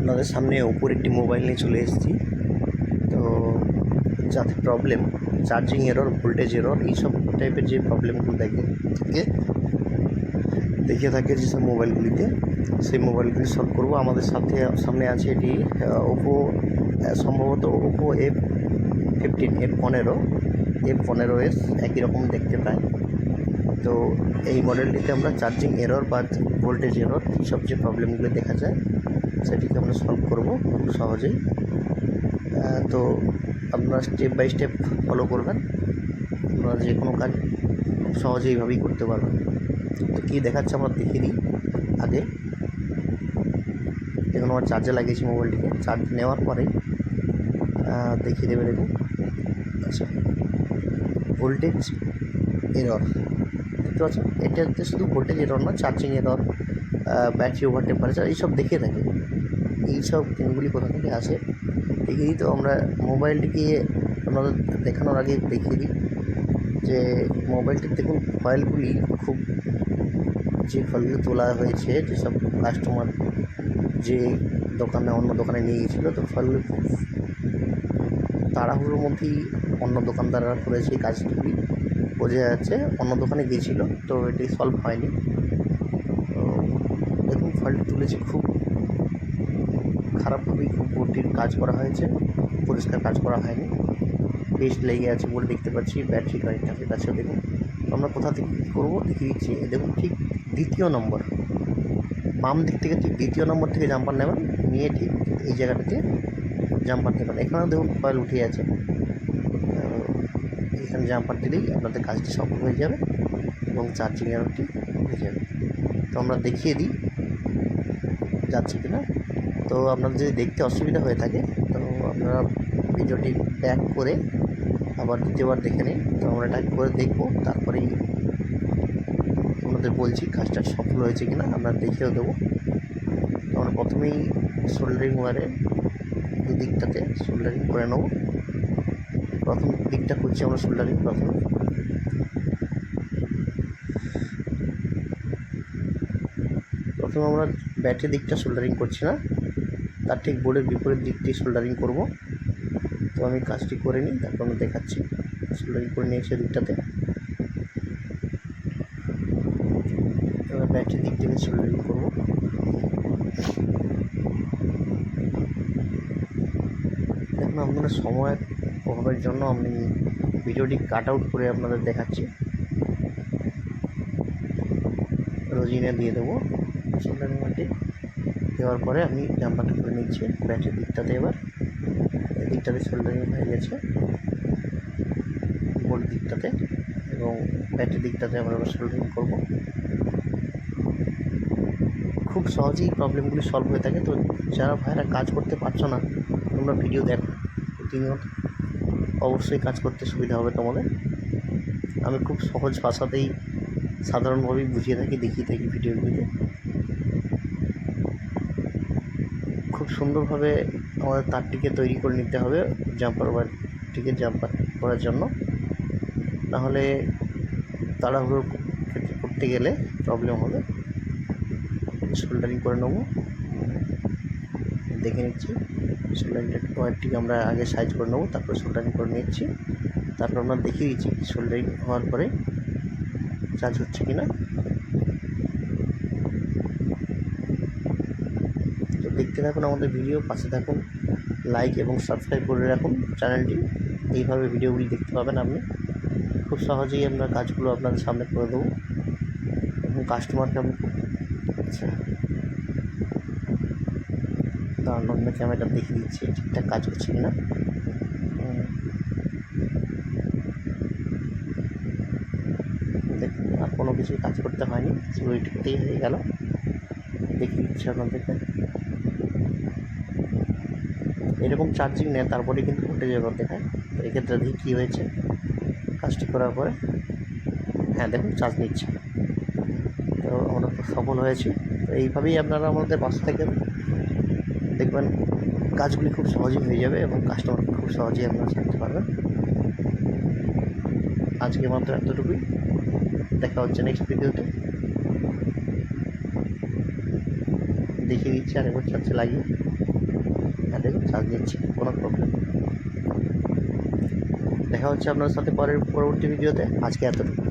আপনাদের সামনে ওপোর একটি মোবাইল নিয়ে চলে এসেছি। তো যাতে problem charging error, voltage error, এইসব টাইপের যে প্রবলেমগুলো দেখিয়ে থাকে যেসব মোবাইলগুলিতে, সেই মোবাইলগুলি সলভ করব। আমাদের সামনে আছে এটি ওপো, সম্ভবত ওপো F15, F15s একই রকম দেখতে পাই। তো এই মডেলটিতে আমরা চার্জিং এরর বা ভোল্টেজ এরর, এইসব যে প্রবলেমগুলো দেখা যায় সেটিকে আমরা সলভ করব খুব সহজেই। তো আপনারা স্টেপ বাই স্টেপ ফলো করবেন, আপনারা যে কোনো কাজ খুব সহজে এইভাবেই করতে পারবেন। তো কী দেখাচ্ছে আমরা দেখিয়ে দিই। আগে দেখুন, আমার চার্জে লাগিয়েছি মোবাইলটিকে। চার্জ নেওয়ার পরেই দেখিয়ে দেবে। দেখুন, আচ্ছা, ভোল্টেজ এরর দেখতে পাচ্ছেন। এটাতে শুধু ভোল্টেজ এরর না, charging error, battery over temperature, এইসব দেখিয়ে থাকে। এইসব দিনগুলি কোথা থেকে আসে দেখিয়ে দিই। তো আমরা মোবাইলটিকে আপনাদের দেখানোর আগে দেখিয়ে দিই যে মোবাইলটির দেখুন ফয়েলগুলি খুব, যে ফয়েলগুলি তোলা হয়েছে, যেসব কাস্টমার যে অন্য দোকানে নিয়ে গিয়েছিলো, তো ফয়েলগুলি খুব তাড়াহুড়োর মধ্যেই অন্য দোকানদাররা করেছে এই কাজগুলি, বোঝা যাচ্ছে। অন্য দোকানে গিয়েছিল, তো এটি সলভ হয়নি। তো দেখুন, ফয়েলটি তুলেছে খুব খারাপভাবেই, খুব বোর্ডটির কাজ করা হয়েছে, পরিষ্কার কাজ করা হয়নি, পেস্ট লেগে আছে বলে দেখতে পাচ্ছি। ব্যাটারি কানেক্টারের কাছেও দেখুন। আমরা কোথা থেকে কী করবো দেখিয়ে দিচ্ছি। দেখুন, ঠিক দ্বিতীয় নম্বর, বাম দিক থেকে ঠিক দ্বিতীয় নম্বর থেকে জাম্পার নেবেন, নিয়ে ঠিক এই জায়গাটাতে জাম্পার নেবেন। এখানেও দেখুন ফয়েল উঠে আছে, এখানে জাম্পার দিলেই আপনাদের কাজটি সফল হয়ে যাবে এবং চার্জিং এররটি হয়ে যাবে। তো আমরা দেখিয়ে দিই যাচ্ছে কিনা। তো আপনাদের যদি দেখতে অসুবিধা হয়ে থাকে, তো আপনারা ভিডিওটি ব্যাক করে আবার দ্বিতীয়বার দেখে নিন। তো আমরা এটা করে দেখব, তারপরেই আপনাদের বলছি কাজটা সফল হয়েছে কিনা, আমরা দেখিয়েও দেবো। তো আমরা প্রথমেই সোল্ডারিং ওয়ারের দুদিকটাতে সোল্ডারিং করে নেব। প্রথম দিকটা করছি আমরা সোল্ডারিং। প্রথমে আমরা ব্যাটারি দিকটা সোল্ডারিং করছি না, তার ঠিক বোর্ডের বিপরীত দিকটি সোল্ডারিং করব। তো আমি কাজটি করে নিই, তারপর আমি দেখাচ্ছি। সোল্ডারিং করে নিয়েছি দিকটাতে। এবার ব্যাটারি দিক থেকে সোল্ডারিং করব। দেখুন, আপনাদের সময়ের অভাবের জন্য আমি ভিডিওটি কাট আউট করে আপনাদের দেখাচ্ছি। রোজিনে দিয়ে দেবো সোল্ডারিং মাটি দেওয়ার পরে আমি জাম্পারটা করে নিচ্ছি ব্যাটারির দিকটাতে। এবার এই দিকটাতে সোল্ডারিং হয়ে গেছে বোর্ড দিকটাতে, এবং ব্যাটারি দিকটাতে আমরা এবার সোল্ডারিং করব। খুব সহজেই প্রবলেমগুলি সলভ হয়ে থাকে। তো যারা ভাইরা কাজ করতে পারছো না, তোমরা ভিডিও দেখো প্রতিনিয়ত, অবশ্যই কাজ করতে সুবিধা হবে তোমাদের। আমি খুব সহজ ভাষাতেই সাধারণভাবেই বুঝিয়ে থাকি, দেখিয়ে থাকি ভিডিওগুলিতে। খুব সুন্দরভাবে আমাদের তারটিকে তৈরি করে নিতে হবে জাম্পার ওয়ারটিকে জাম্পার করার জন্য, নাহলে তাড়াহুড়ো করতে গেলে প্রবলেম হবে। সোল্ডারিং করে নেব, দেখে নিচ্ছি। সোল্ডারিং ওয়ারটিকে আমরা আগে সাইজ করে নেব, তারপর সোল্ডারিং করে নিচ্ছি। তারপর আমরা দেখিয়ে দিচ্ছি সোল্ডারিং হওয়ার পরে চার্জ হচ্ছে কিনা। তো দেখতে থাকুন আমাদের ভিডিও, পাশে থাকুন, লাইক এবং সাবস্ক্রাইব করে রাখুন চ্যানেলটি। এইভাবে ভিডিওগুলি দেখতে পাবেন আপনি। খুব সহজেই আমরা কাজগুলো আপনাদের সামনে করে দেবো এবং কাস্টমারকে আমি আচ্ছা দাঁড়ান, আপনাকে আমি এটা দেখিয়ে দিচ্ছি ঠিকঠাক কাজ করছে কিনা। দেখুন, আর কোনো কিছুই কাজ করতে হয়নি, শুধু এইটুকুতেই হয়ে গেল। দেখিয়ে দিচ্ছি আপনাদেরকে। এরকম চার্জিং নেয়, তারপরে কিন্তু ভোল্টেজ এরর দেখায়। তো এক্ষেত্রে দেখি কী হয়েছে কাজটি করার পরে। হ্যাঁ, দেখুন চার্জ নিচ্ছে। তো আমরা সফল হয়েছি। তো এইভাবেই আপনারা আমাদের পাশে থেকে দেখবেন কাজগুলি খুব সহজেই হয়ে যাবে এবং কাস্টমারকে খুব সহজেই আপনারা ছাড়তে পারবেন। আজকে মাত্র এতটুকুই, দেখা হচ্ছে নেক্সট ভিডিওতে। দেখিয়ে দিচ্ছি আরেকবার চার্জে লাগিয়ে। হ্যাঁ দেখুন চার্জ নিচ্ছে, কোনো প্রবলেম। দেখা হচ্ছে আপনার সাথে পরবর্তী ভিডিওতে। আজকে এতটুকু।